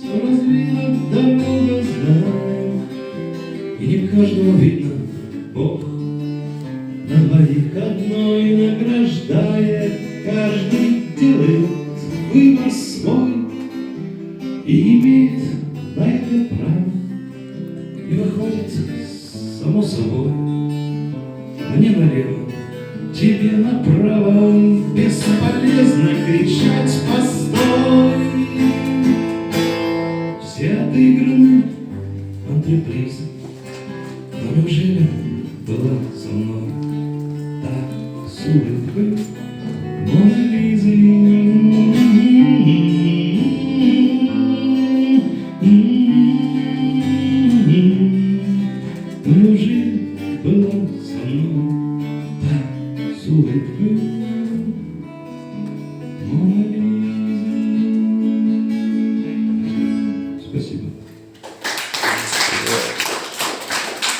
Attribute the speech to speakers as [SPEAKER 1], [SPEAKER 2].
[SPEAKER 1] Сто развилок дорога знаем, и не каждому видно Бог. На двоих одной награждает, каждый делает выбор свой и имеет на это право. И выходит само собой: мне налево, тебе направо, бесполезно кричать «постой». Все отыграны антрепризы,